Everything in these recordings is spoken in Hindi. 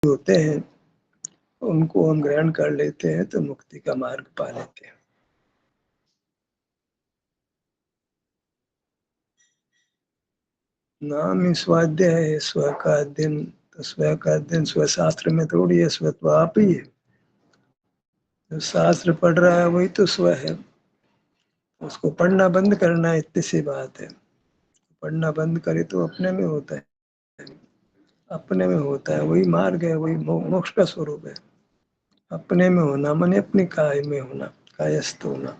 होते हैं उनको हम ग्रहण कर लेते हैं तो मुक्ति का मार्ग पा लेते हैं। नाम ही स्वाध्याय है, स्व का अध्ययन। तो स्व का अध्ययन स्व शास्त्र में थोड़ी है, स्व तो आप ही है। जो शास्त्र पढ़ रहा है वही तो स्व है। उसको पढ़ना बंद करना है, इतनी सी बात है। पढ़ना बंद करे तो अपने में होता है, अपने में होता है, वही मार्ग है, वही मोक्ष का स्वरूप है। अपने में होना माने अपनी काय में होना, कायस्थ होना।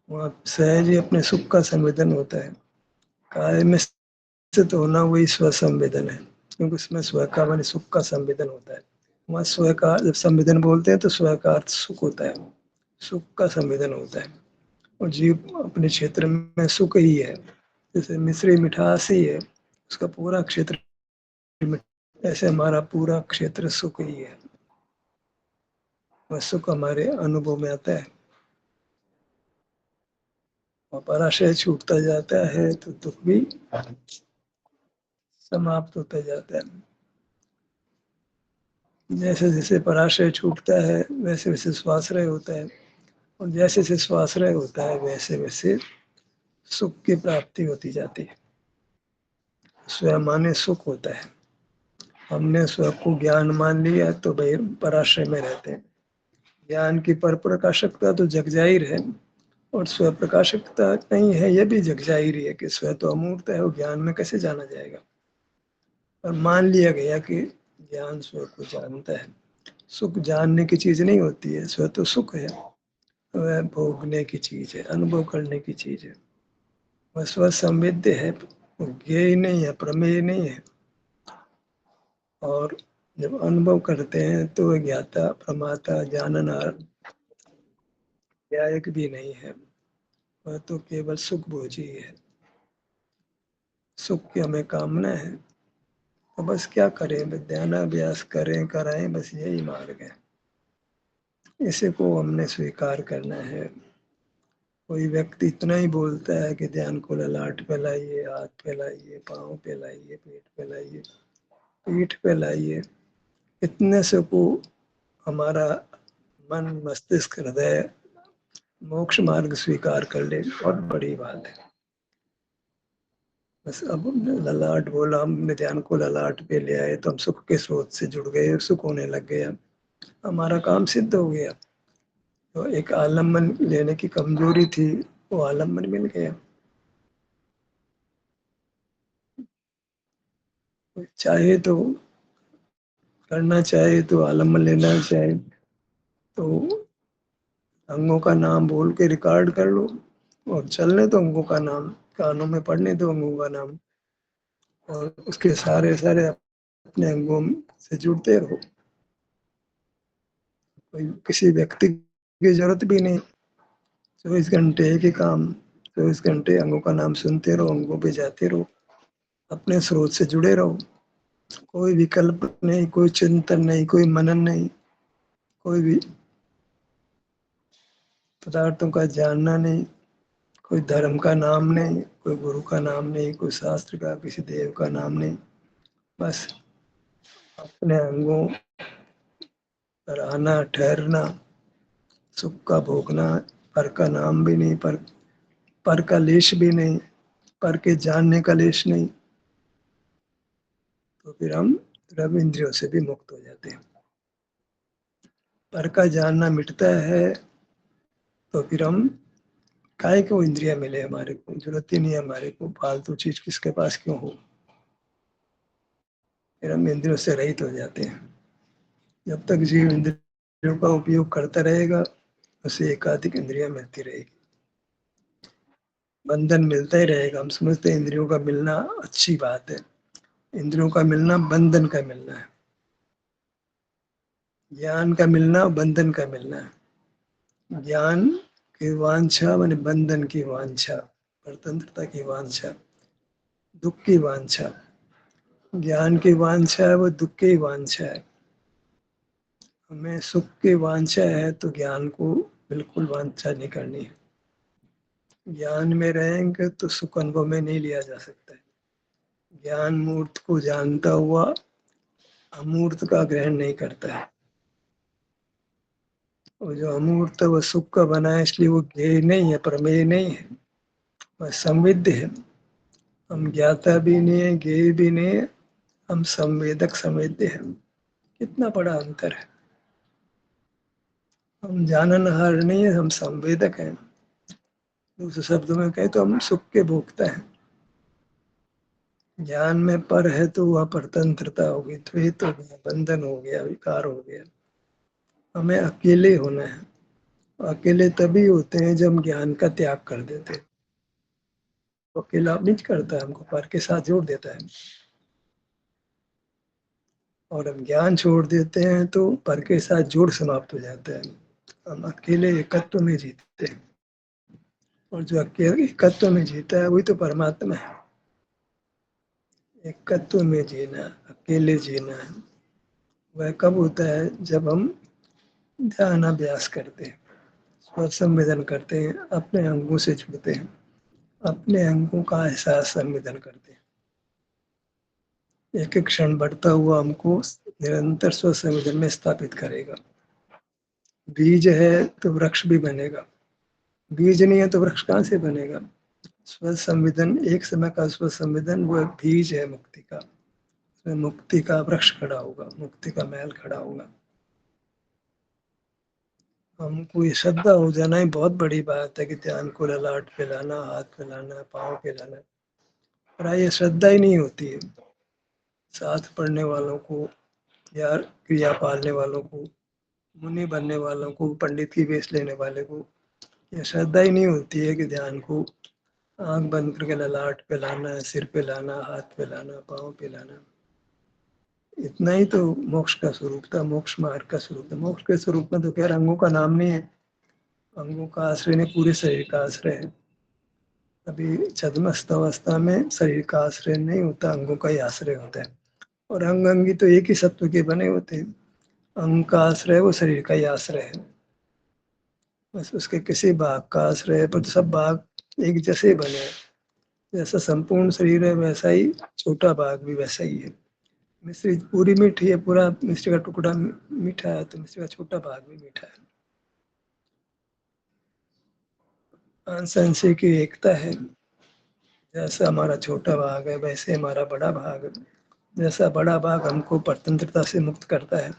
वहाँ सहज ही अपने सुख का संवेदन होता है। काय में स्थित होना वही स्व संवेदन है, क्योंकि उसमें स्व का माने सुख का संवेदन होता है। वहाँ स्व का जब संवेदन बोलते हैं तो स्व का अर्थ सुख होता है, सुख का संवेदन होता है। और जीव अपने क्षेत्र में सुख ही है, जैसे मिश्री मिठास ही है, उसका पूरा क्षेत्र, ऐसे हमारा पूरा क्षेत्र सुख ही है। वह सुख हमारे अनुभव में आता है और पराशय छूटता जाता है तो दुख भी समाप्त होता जाता है। जैसे जैसे पराशय छूटता है वैसे वैसे स्वाश्रय होता है, और जैसे जैसे स्वाश्रय होता है वैसे वैसे सुख की प्राप्ति होती जाती है। स्वयं माने सुख होता है। हमने स्व को ज्ञान मान लिया तो भाई पराश्रय में रहते हैं। ज्ञान की पर प्रकाशकता तो जग जाहिर है, और स्व प्रकाशकता नहीं है यह भी जग जाहिर है कि स्व तो अमूर्त है, वो ज्ञान में कैसे जाना जाएगा। और मान लिया गया कि ज्ञान स्व को जानता है। सुख जानने की चीज नहीं होती है, स्व तो सुख है, वह भोगने की चीज है, अनुभव करने की चीज है। वह स्व संवेद्य है, ज्ञेय नहीं है, प्रमेय नहीं है। और जब अनुभव करते हैं तो वह ज्ञाता प्रमाता जाननार न्यायक भी नहीं है, वह तो केवल सुख भोजी है। सुख की हमें कामना है तो बस क्या करें, विज्ञानाभ्यास करें कराएं, बस यही मार्ग है। इसी को हमने स्वीकार करना है। कोई व्यक्ति इतना ही बोलता है कि ध्यान को ललाट पे लाइए, हाथ पे लाइए, पाँव पे लाइए, पेट पे लाइए, पीठ पे लाइए। इतने से को हमारा मन मस्तिष्क हृदय मोक्ष मार्ग स्वीकार कर ले, बहुत बड़ी बात है। बस अब हमने ललाट बोला, हमने ध्यान को ललाट पे ले आए तो हम सुख के स्रोत से जुड़ गए, सुख होने लग गया, हमारा काम सिद्ध हो गया। तो एक आलम्बन लेने की कमजोरी थी, वो आलम्बन मिल गया। चाहे तो करना, चाहे तो आलम्बन लेना, चाहे तो अंगों का नाम बोल के रिकॉर्ड कर लो, और चलने दो अंगों का नाम, कानों में पढ़ने दो अंगों का नाम, और उसके सारे सारे अपने अंगों से जुड़ते रहो। कोई किसी व्यक्ति की जरूरत भी नहीं, 24 घंटे एक ही काम, 24 घंटे अंगों का नाम सुनते रहो, अंगों पे जाते रहो, अपने स्रोत से जुड़े रहो। कोई विकल्प नहीं, कोई चिंतन नहीं, कोई मनन नहीं, कोई भी पदार्थों का जानना नहीं, कोई धर्म का नाम नहीं, कोई गुरु का नाम नहीं, कोई शास्त्र का किसी देव का नाम नहीं। बस अपने अंगों पर आना, ठहरना, सुख का भोगना, पर का नाम भी नहीं, पर का लेश भी नहीं, पर के जानने का लेश नहीं। तो फिर हम द्रव्य इंद्रियों से भी मुक्त हो जाते हैं। पर का जानना मिटता है तो फिर हम काहे को इंद्रिया मिले, हमारे को जरूरत ही नहीं है, हमारे को फालतू चीज किसके पास क्यों हो। फिर हम इंद्रियों से रहित हो जाते हैं। जब तक जीव इंद्रियों का उपयोग करता रहेगा उसे एकाधिक इंद्रिया मिलती रहेगी, बंधन मिलता ही रहेगा। हम समझते हैं इंद्रियों का मिलना अच्छी बात है, इंद्रियों का मिलना बंधन का मिलना है। ज्ञान का मिलना बंधन का मिलना है। ज्ञान की वांछा माने बंधन की वांछा, स्वतंत्रता की वांछा, दुख की वांछा। ज्ञान की वांछा है वो दुख की वांछा है। हमें सुख की वांछा है तो ज्ञान को बिल्कुल वांछा नहीं करनी है। ज्ञान में रहेंगे तो सुख अनुभव में नहीं लिया जा सकता है। ज्ञान मूर्त को जानता हुआ अमूर्त का ग्रहण नहीं करता है। और जो अमूर्त वो सुख का बना है, इसलिए वो ज्ञेय नहीं है, प्रमेय नहीं है, वह संविद्य है। हम ज्ञाता भी नहीं है, ज्ञेय भी नहीं है, हम संवेदक संवेद्य हैं। कितना बड़ा अंतर है। हम जाननहार नहीं है, हम संवेदक हैं। दूसरे शब्दों में कहें तो हम सुख के भोगता है। ज्ञान में पर है तो वह परतंत्रता होगी, द्वैत हो गया, बंधन हो गया, विकार हो गया। हमें अकेले होना है। अकेले तभी होते हैं जब हम ज्ञान का त्याग कर देते हैं। तो अकेला नहीं करता है, हमको पर के साथ जोड़ देता है। और हम ज्ञान छोड़ देते हैं तो पर के साथ जोड़ समाप्त हो जाता है। हम अकेले एकत्व में जीतते हैं। और जो अकेले एकत्व में जीता है वही तो परमात्मा है। एकत्व में जीना, अकेले जीना है, वह कब होता है? जब हम ध्यान अभ्यास करते हैं, स्व संवेदन करते हैं, अपने अंगों से जुड़ते हैं, अपने अंगों का एहसास संवेदन करते हैं। एक एक क्षण बढ़ता हुआ हमको निरंतर स्व संवेदन में स्थापित करेगा। बीज है तो वृक्ष भी बनेगा, बीज नहीं है तो वृक्ष कहाँ से बनेगा? स्व संवेदन, एक समय का स्व संवेदन वो बीज है मुक्ति का। उसमें मुक्ति का वृक्ष खड़ा होगा, मुक्ति का महल खड़ा होगा। हमको ये श्रद्धा हो जाना ही बहुत बड़ी बात है कि ध्यान को ललाट पे लाना, हाथ पे लाना, पाँव पे लाना। पर ये श्रद्धा ही नहीं होती है। साथ पढ़ने वालों को या क्रिया पालने वालों को, मुनि बनने वालों को, पंडित की वेश लेने वाले को ये श्रद्धा ही नहीं होती है कि ध्यान को आंख बंद करके ललाट पे लाना है, सिर पे लाना, हाथ पे लाना, पाँव पे लाना। इतना ही तो मोक्ष का स्वरूप था, मोक्ष मार्ग का स्वरूप था। मोक्ष के स्वरूप में तो खैर अंगों का नाम नहीं है, अंगों का आश्रय नहीं, पूरे शरीर का आश्रय है। अभी छद्मस्त अवस्था में शरीर का आश्रय नहीं होता, अंगों का ही आश्रय होता है। और अंग अंगी तो एक ही सत्व के बने होते हैं। अंग का आश्रय वो शरीर का ही आश्रय है। बस उसके किसी भाग का आश्रय है, पर सब भाग एक जैसे बने हैं। जैसा संपूर्ण शरीर है वैसा ही छोटा भाग भी वैसा ही है। मिश्री पूरी मीठी है, पूरा मिश्री का टुकड़ा मीठा है तो मिश्री का छोटा भाग भी मीठा है। अंश अंश की एकता है। जैसा हमारा छोटा भाग है वैसे हमारा बड़ा भाग है। जैसा बड़ा भाग हमको परतंत्रता से मुक्त करता है,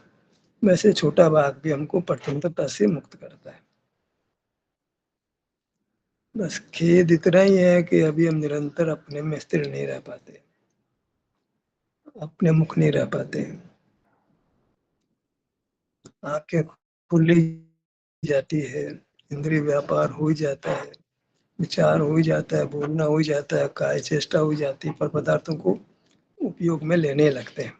वैसे छोटा भाग भी हमको परतंत्रता से मुक्त करता है। बस खेद इतना ही है कि अभी हम निरंतर अपने में स्थिर नहीं रह पाते, अपने मुख नहीं रह पाते। आंखें खुली जाती है, इंद्रिय व्यापार हो ही जाता है, विचार हो ही जाता है, बोलना हो ही जाता है, काय चेष्टा हो जाती है, पर पदार्थों को उपयोग में लेने लगते हैं।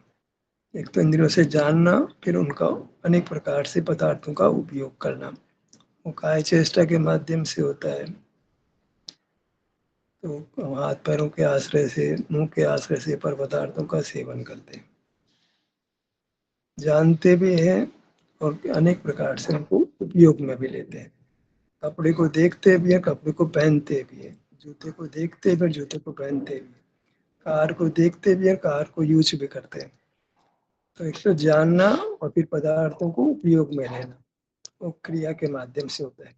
एक तो इंद्रियों से जानना, फिर उनका अनेक प्रकार से पदार्थों का उपयोग करना, वो काय चेष्टा के माध्यम से होता है। तो हाथ पैरों के आश्रय से, मुंह के आश्रय से पर पदार्थों का सेवन करते हैं, जानते भी हैं और अनेक प्रकार से उनको उपयोग में भी लेते हैं। कपड़े को देखते भी हैं, कपड़े को पहनते भी हैं, जूते को देखते भी हैं, जूते को पहनते भी हैं, कार को देखते भी हैं, कार को यूज भी करते हैं। तो एक तो जानना और फिर पदार्थों को उपयोग में लेना, वो क्रिया के माध्यम से होता है।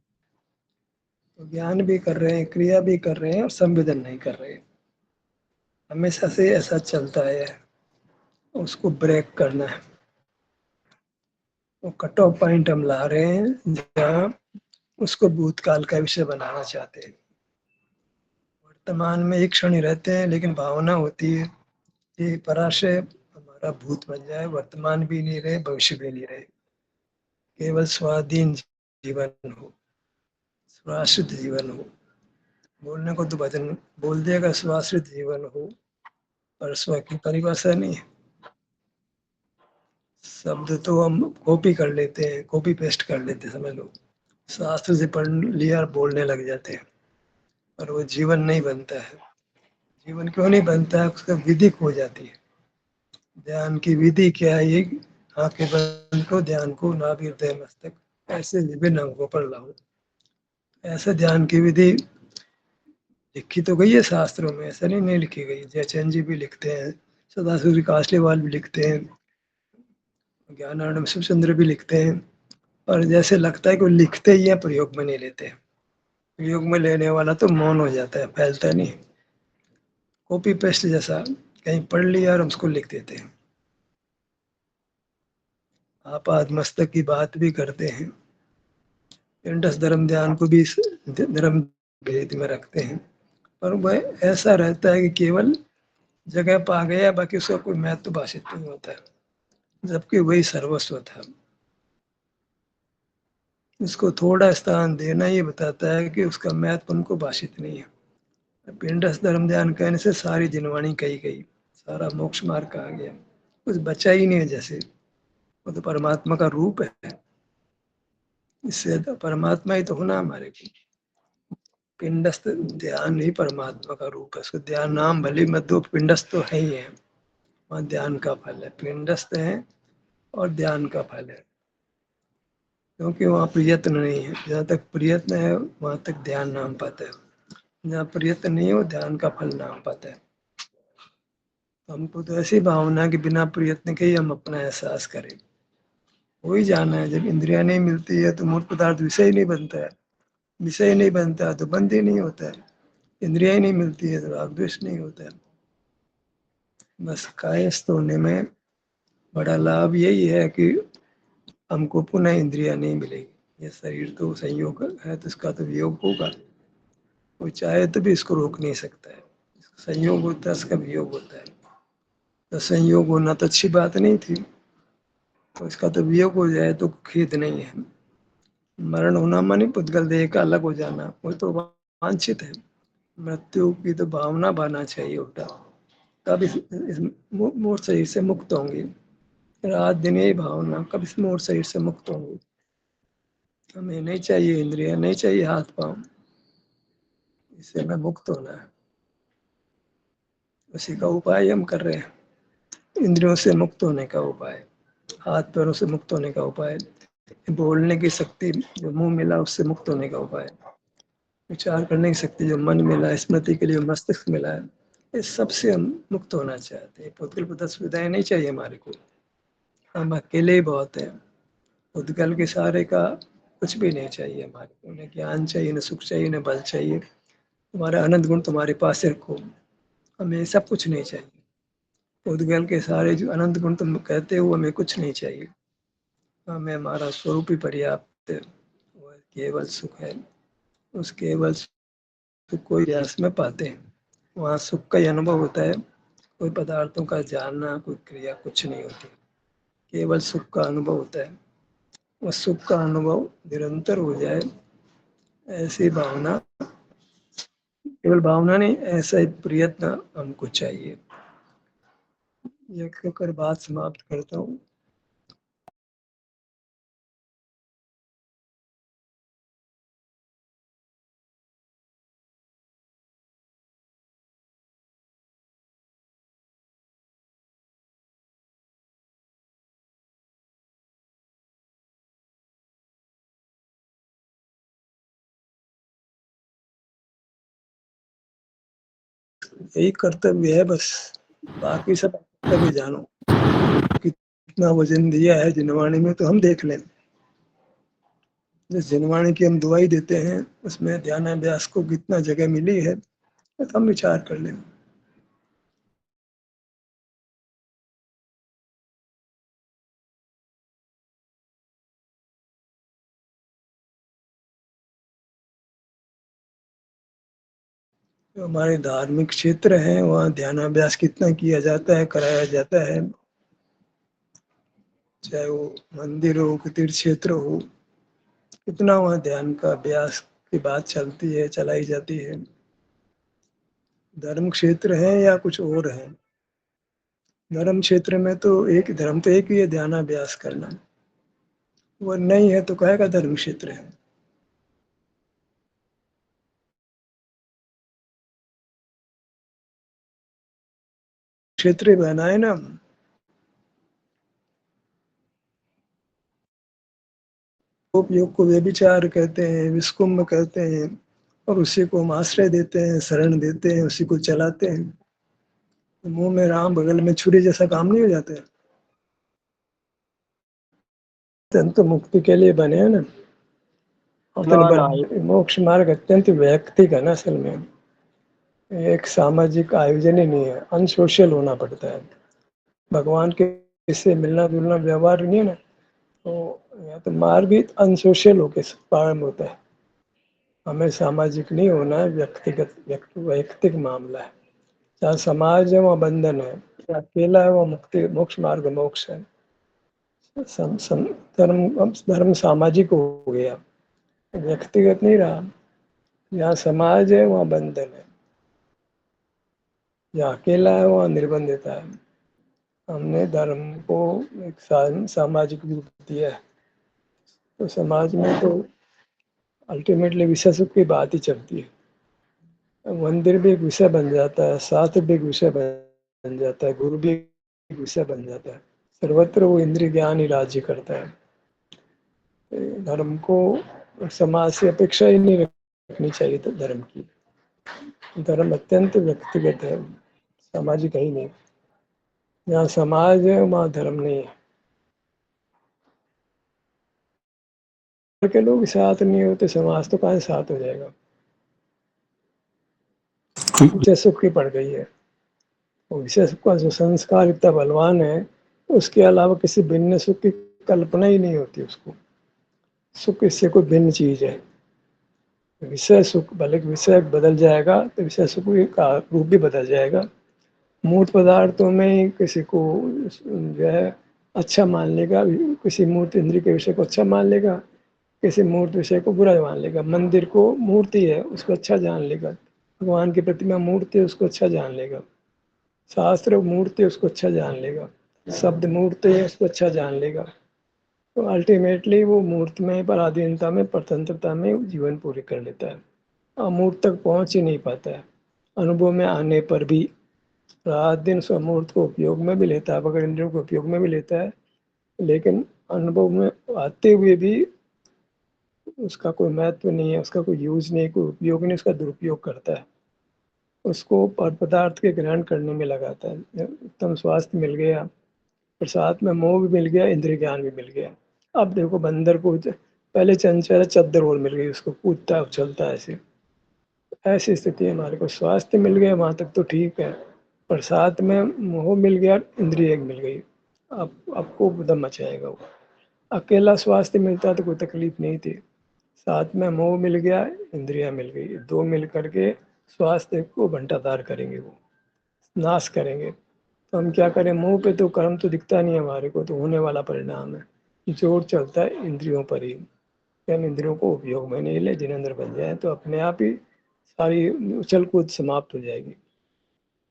तो ज्ञान भी कर रहे हैं, क्रिया भी कर रहे हैं और संवेदन नहीं कर रहे हैं। हमेशा से ऐसा चलता है, उसको ब्रेक करना है। वो कट ऑफ पॉइंट हम ला रहे हैं जहाँ उसको भूतकाल का विषय बनाना चाहते हैं। वर्तमान में एक क्षण ही रहते हैं, लेकिन भावना होती है कि पराशय हमारा भूत बन जाए, वर्तमान भी नहीं रहे, भविष्य भी नहीं रहे, केवल स्वाधीन जीवन हो, स्वाश्रित जीवन हो। बोलने को तो भजन बोल देगा स्वाश्रित जीवन हो, पर स्व की परिभाषा नहीं है। शब्द तो हम कॉपी कर लेते हैं, कॉपी पेस्ट कर लेते हैं, समझ लो शास्त्र से पढ़ लिया और बोलने लग जाते हैं, और वो जीवन नहीं बनता है। जीवन क्यों नहीं बनता है? उसका विधि खो जाती है। ध्यान की विधि क्या है? ये आंखें बंद करो, ध्यान को नाभि हृदय मस्तक ऐसे विभिन्न अंगों पर लाओ। ऐसे ध्यान की विधि लिखी तो गई है शास्त्रों में, ऐसा नहीं लिखी गई। जयचंद जी भी लिखते हैं, सदाशिव कासलीवाल भी लिखते हैं, ज्ञानानंद शिवचंद्र भी लिखते हैं, और जैसे लगता है कि वो लिखते ही है, प्रयोग में नहीं लेते। प्रयोग में लेने वाला तो मौन हो जाता है, फैलता नहीं। कॉपी पेस्ट जैसा कहीं पढ़ लिया और उसको लिख देते हैं। आपाद मस्तक की बात भी करते हैं, इंडस धर्म ध्यान को भी धर्म भेद में रखते हैं, पर वह ऐसा रहता है कि केवल जगह पा गया, बाकी उसका कोई महत्व भाषित नहीं होता है, जबकि वही सर्वस्व था। इसको थोड़ा स्थान देना ही बताता है कि उसका महत्व उनको भाषित नहीं है। पिंडस धर्म ध्यान कहने से सारी जिनवाणी कही गई, सारा मोक्ष मार्ग कहा गया, कुछ बचा ही नहीं है। जैसे वो तो परमात्मा का रूप है, इससे तो परमात्मा ही तो होना हमारे को। पिंडस्थ ध्यान ही परमात्मा का रूप है, उसको ध्यान नाम भले मत दो, पिंडस्थ तो है ही है। वहाँ ध्यान का फल है, पिंडस्थ है और ध्यान का फल है, क्योंकि वहाँ प्रयत्न नहीं है। जहाँ तक प्रयत्न है वहाँ तक ध्यान नाम पाता है, जहाँ प्रयत्न नहीं हो ध्यान का फल नाम पाता है। हमको तो ऐसी भावना कि बिना प्रयत्न के ही हम अपना एहसास करें, हो ही जाना है। जब इंद्रिया नहीं मिलती है तो मूल पदार्थ विषय ही नहीं बनता है, विषय नहीं बनता है तो बंद ही नहीं होता है। इंद्रिया ही नहीं मिलती है तो राग द्वेष नहीं होता है। बस कायस्थ होने में बड़ा लाभ यही है कि हमको पुनः इंद्रिया नहीं मिलेगी। ये शरीर तो संयोग है, तो इसका तो वियोग होगा, कोई चाहे तो भी इसको रोक नहीं सकता है। संयोग होता है, इसका वियोग होता है। तो संयोग होना तो अच्छी बात नहीं थी, तो इसका तो वियोग हो जाए तो खेद नहीं है। मरण होना माने पुद्गल देह का अलग हो जाना, वो तो वांछित है। मृत्यु की तो भावना बना चाहिए उल्टा, कब इस मूल शरीर से मुक्त होंगे। रात दिन यही भावना, कब इस मूल शरीर से मुक्त होंगे। हमें नहीं चाहिए इंद्रिया, नहीं चाहिए हाथ पांव, इससे हमें मुक्त होना है। उसी का उपाय हम कर रहे हैं, इंद्रियों से मुक्त होने का उपाय, हाथ पैरों से मुक्त होने का उपाय, बोलने की शक्ति जो मुंह मिला उससे मुक्त होने का उपाय, विचार करने की शक्ति जो मन मिला, स्मृति के लिए मस्तिष्क मिला है, इस सब से हम मुक्त होना चाहते हैं। पुद्गल पद सुविधाएं नहीं चाहिए हमारे को, हम अकेले ही बहुत है। पुद्गल के सहारे का कुछ भी नहीं चाहिए हमारे को, न ज्ञान चाहिए, न सुख चाहिए, न बल चाहिए। तुम्हारा अनंत गुण तुम्हारे पास रखो, हमें सब कुछ नहीं चाहिए। पुद्गल के सारे जो अनंत गुण तुम कहते हो हमें कुछ नहीं चाहिए, हमें हमारा स्वरूप ही पर्याप्त है, वो केवल सुख है। उस केवल सुख को व्यास में पाते हैं, वहाँ सुख का ही अनुभव होता है। कोई पदार्थों का जानना, कोई क्रिया कुछ नहीं होती, केवल सुख का अनुभव होता है। वह सुख का अनुभव निरंतर हो जाए, ऐसी भावना, केवल भावना नहीं, ऐसा ही प्रयत्न हमको चाहिए। ये कहकर बात समाप्त करता हूँ। यही कर्तव्य है बस, बाकी सब कर्तव्य जानो। कितना वजन दिया है जिनवाणी में तो हम देख लें। जिस जिनवाणी की हम दुआई देते हैं उसमें ध्यान अभ्यास को कितना जगह मिली है, तो हम विचार कर लें। जो हमारे धार्मिक क्षेत्र हैं वहाँ ध्यानाभ्यास कितना किया जाता है, कराया जाता है। चाहे वो मंदिर हो कि तीर्थ क्षेत्र हो, कितना वहाँ ध्यान का अभ्यास की बात चलती है, चलाई जाती है। धर्म क्षेत्र है या कुछ और है, धर्म क्षेत्र में तो एक धर्म तो एक ही है, ध्यानाभ्यास करना। वो नहीं है तो कहेगा धर्म क्षेत्र है। क्षेत्र बनाए ना, योग को व्यभिचार कहते हैं, विस्कुंभ कहते हैं, और उसी को हम आश्रय देते हैं, शरण देते हैं, उसी को चलाते हैं। तो मुंह में राम बगल में छुरी जैसा काम नहीं हो जाता है। अत्यंत मुक्ति के लिए बने हैं ना, मोक्ष मार्ग अत्यंत वैयक्तिक है ना असल में, एक सामाजिक आयोजन ही नहीं है, अनसोशल होना पड़ता है। भगवान के इससे मिलना जुलना व्यवहार नहीं है ना, तो यहाँ तो मार्ग ही अनसोशल होके प्रारंभ होता है। हमें सामाजिक नहीं होना है, व्यक्तिगत वैयक्तिक मामला है। जहाँ समाज है वहाँ बंधन है, जहाँ अकेला है वहाँ मुक्ति, मोक्ष मार्ग मोक्ष है। धर्म सामाजिक हो गया, व्यक्तिगत नहीं रहा। जहाँ समाज है वहाँ बंधन है, जहाँ अकेला है वहाँ निर्बंधता है। हमने धर्म को एक सामाजिक रूप दिया है, तो समाज में तो अल्टीमेटली विषय सुख की बात ही चलती है। मंदिर भी एक विषय बन जाता है, शास्त्र भी एक विषय बन जाता है, गुरु भी एक विषय बन जाता है। सर्वत्र वो इंद्रिय ज्ञान ही राज्य करता है। धर्म को समाज से अपेक्षा ही नहीं रखनी चाहिए तो धर्म की। धर्म अत्यंत व्यक्तिगत है, सामाजिक है ही नहीं। जहाँ समाज है वहाँ धर्म नहीं है। के लोग साथ नहीं होते, समाज तो कहाँ साथ हो जाएगा। विषय सुख की पड़ गई है, विषय सुख का जो संस्कार इतना बलवान है, उसके अलावा किसी भिन्न सुख की कल्पना ही नहीं होती उसको। सुख इससे कोई भिन्न चीज है। विषय सुख भले विषय बदल जाएगा तो विषय सुख का रूप भी बदल जाएगा। मूर्त पदार्थों में किसी को जो है अच्छा मान लेगा, किसी मूर्त इंद्रिय के विषय को अच्छा मान लेगा, किसी मूर्त विषय को बुरा मान लेगा। मंदिर को मूर्ति है उसको अच्छा जान लेगा, भगवान की प्रतिमा मूर्ति है उसको अच्छा जान लेगा, शास्त्र मूर्ति है उसको अच्छा जान लेगा, शब्द मूर्ति है उसको अच्छा जान लेगा। तो अल्टीमेटली वो मूर्तमय पराधीनता में, स्वतंत्रता में जीवन पूरी कर लेता है, अमूर्त तक पहुंच ही नहीं पाता है। अनुभव में आने पर भी रात दिन स्वमूर्त को उपयोग में भी लेता है, अगर इंद्रियों को उपयोग में भी लेता है, लेकिन अनुभव में आते हुए भी उसका कोई महत्व नहीं है, उसका कोई यूज नहीं, कोई उपयोग नहीं, उसका दुरुपयोग करता है, उसको पदार्थ के ग्रहण करने में लगाता है। उत्तम स्वास्थ्य मिल गया और साथ में मोह भी मिल गया, इंद्रिय ज्ञान भी मिल गया। अब देखो बंदर को पहले चंचल चद्दर और मिल गई, उसको कूदता उछलता है ऐसे, ऐसी स्थिति है। हमारे को स्वास्थ्य मिल गया वहां तक तो ठीक है, पर साथ में मोह मिल गया, इंद्रिय मिल गई, अब आपको दम मचाएगा वो। अकेला स्वास्थ्य मिलता तो कोई तकलीफ नहीं थी, साथ में मोह मिल गया, इंद्रिया मिल गई, दो मिल करके स्वास्थ्य को घंटादार करेंगे, वो नाश करेंगे। तो हम क्या करें, मुंह पे तो कर्म तो दिखता नहीं है हमारे को, तो होने वाला परिणाम है जोर चलता है इंद्रियों पर ही। हम इंद्रियों को उपयोग में नहीं ले, जिनेंद्र बन जाए तो अपने आप ही सारी उछल कूद समाप्त हो जाएगी।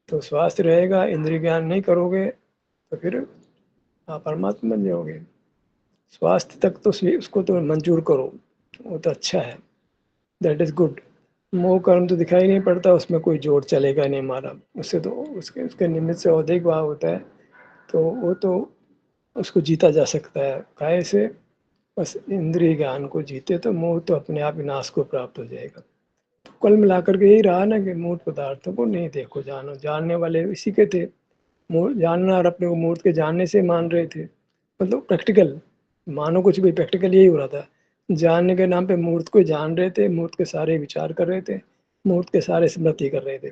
तो स्वास्थ्य रहेगा, इंद्रिय ज्ञान नहीं करोगे तो फिर आप परमात्मा बन जाओगे। स्वास्थ्य तक तो उसको तो मंजूर करो, वो तो अच्छा है, दैट इज गुड। मोह कर्म तो दिखाई नहीं पड़ता, उसमें कोई जोर चलेगा नहीं हमारा, उससे तो उसके उसके निमित्त से अधिक भाव होता है, तो वो तो उसको जीता जा सकता है। काय से बस इंद्रिय ज्ञान को जीते तो मोह तो अपने आप विनाश को प्राप्त हो जाएगा। तो कुल मिलाकर के यही रहा ना कि मूर्त पदार्थों को नहीं देखो, जानो। जानने वाले इसी के थे, जानना और अपने को मूर्त के जानने से मान रहे थे, मतलब प्रैक्टिकल, मानो कुछ भी, प्रैक्टिकल यही हो रहा था। जानने के नाम पे मूर्त को जान रहे थे, मूर्त के सारे विचार कर रहे थे, मूर्त के सारे स्मृति कर रहे थे।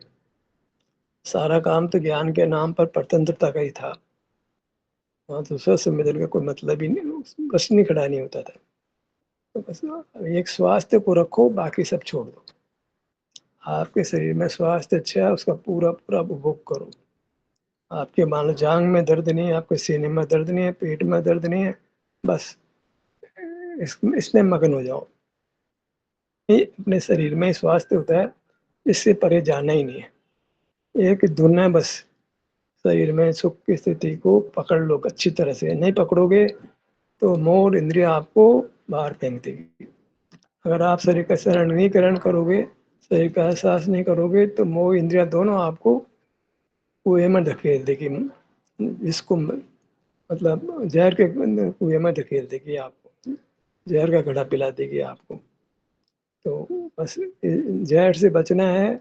सारा काम तो ज्ञान के नाम पर स्वतंत्रता का ही था। वहाँ तो स्वस्थ मिलने का कोई मतलब ही नहीं, प्रश्न नहीं खड़ा नहीं होता था। तो बस एक स्वास्थ्य को रखो, बाकी सब छोड़ दो। आपके शरीर में स्वास्थ्य अच्छा है, उसका पूरा पूरा उपभोग करो। आपके मान लो जांग में दर्द नहीं है, आपके सीने में दर्द नहीं है, पेट में दर्द नहीं है, बस इसमें मगन हो जाओ। ये अपने शरीर में स्वास्थ्य होता है, इससे परे जाना ही नहीं है। एक धुन है बस, शरीर में सुख की स्थिति को पकड़ लो अच्छी तरह से, नहीं पकड़ोगे तो मोह इंद्रिया आपको बाहर फेंक देगी। अगर आप शरीर का शरणीकरण करोगे, शरीर का एहसास नहीं करोगे, तो मोह इंद्रिया दोनों आपको कुएं में धकेल देगी, जिसको मतलब जहर के कुएं में धकेल देगी आपको, जहर का घड़ा पिला देगी आपको। तो बस जहर से बचना है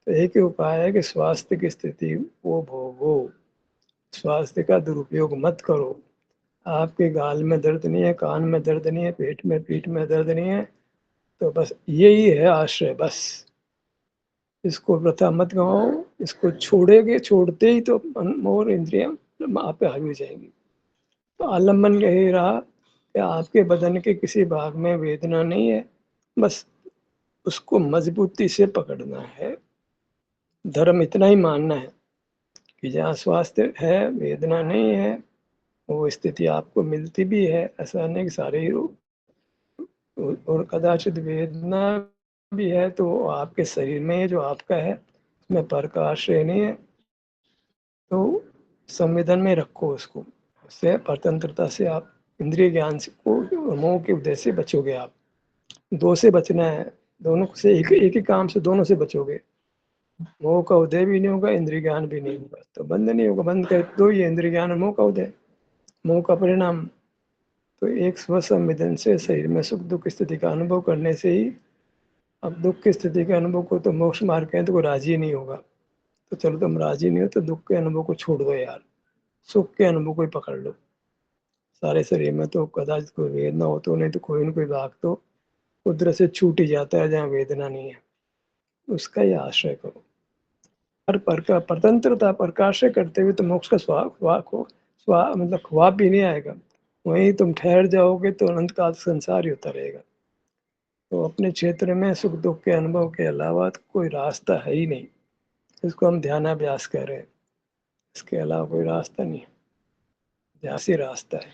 तो एक ही उपाय है कि स्वास्थ्य की स्थिति वो भोगो, स्वास्थ्य का दुरुपयोग मत करो। आपके गाल में दर्द नहीं है, कान में दर्द नहीं है, पेट में पीठ में दर्द नहीं है, तो बस यही है आश्रय। बस इसको व्रता मत गवाओ, इसको छोड़ेगे, छोड़ते ही तो मोर इंद्रियां आप पे हावी हो जाएंगी। तो आलम्बन यही रहा कि आपके बदन के किसी भाग में वेदना नहीं है, बस उसको मजबूती से पकड़ना है। धर्म इतना ही मानना है कि जहाँ स्वास्थ्य है, वेदना नहीं है, वो स्थिति आपको मिलती भी है। ऐसा नहीं कि सारे ही और कदाचित वेदना भी है तो आपके शरीर में जो आपका है उसमें पर का आश्रय नहीं है, तो संवेदन में रखो उसको। उससे परतंत्रता से आप इंद्रिय ज्ञान से को मोह के उद्देश्य से बचोगे। आप दो से बचना है, दोनों से एक ही काम से दोनों से बचोगे। मोह का उदय भी नहीं होगा, इंद्रिय ज्ञान भी नहीं होगा, तो बंद नहीं होगा। बंद कर दो ये इंद्रिय ज्ञान और मोह का उदय, मोह का परिणाम। तो एक स्व संवेदन से शरीर में सुख दुख स्थिति का अनुभव करने से ही, अब दुख की स्थिति के अनुभव को तो मोक्ष मार्ग कहें तो कोई राजी नहीं होगा। तो चलो तुम राजी नहीं हो तो दुख के अनुभव को छोड़ दो यार, सुख के अनुभव को ही पकड़ लो। सारे शरीर में तो कदाचित कोई वेदना हो तो, नहीं तो कोई न कोई भाग तो कुदरत से छूट ही जाता है जहाँ वेदना नहीं है, उसका ही आश्रय करो। हर पर का परतंत्रता प्रकाश्य करते हुए तो मोक्ष का मतलब ख्वाब भी नहीं आएगा। वहीं तुम ठहर जाओगे तो अनंत काल संसार ही होता रहेगा। तो अपने क्षेत्र में सुख दुख के अनुभव के अलावा तो कोई रास्ता है ही नहीं। इसको हम ध्यानाभ्यास कर रहे हैं, इसके अलावा कोई रास्ता नहीं है। ध्यास ही रास्ता है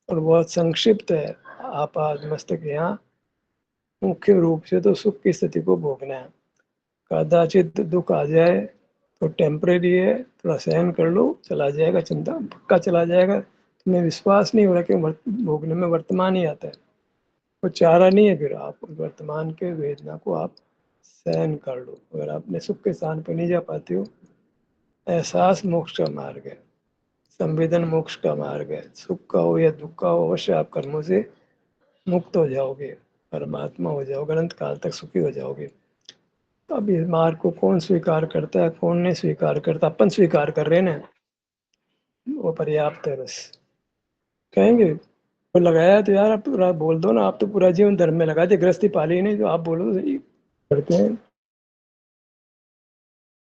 और बहुत संक्षिप्त है। आपाद मस्तक यहाँ मुख्य रूप से तो सुख की स्थिति को भोगना है। कदाचित दुख आ जाए तो टेम्परेरी है, थोड़ा सहन कर लो, चला जाएगा, चिंता पक्का चला जाएगा। तुम्हें विश्वास नहीं हो रहा कि भोगने में वर्तमान ही आता है, वो चारा नहीं है। फिर आप वर्तमान के वेदना को आप सहन कर लो। अगर आपने सुख के स्थान पर नहीं जा पाते हो, एहसास मोक्ष का मार्ग है, संवेदन मोक्ष का मार्ग है। सुख का हो या दुख का हो, अवश्य आप कर्मों से मुक्त हो जाओगे, परमात्मा हो जाओगे, अनंत काल तक सुखी हो जाओगे। तो अब इस मार्ग को कौन स्वीकार करता है, कौन नहीं स्वीकार करता, अपन स्वीकार कर रहे हैं ना, वो पर्याप्त है बस। कहेंगे तो लगाया तो यार, आप पूरा बोल दो ना, आप तो पूरा जीवन धर्म में लगा दे, गृहस्थी पाली नहीं, तो आप बोलो तो सही। करते हैं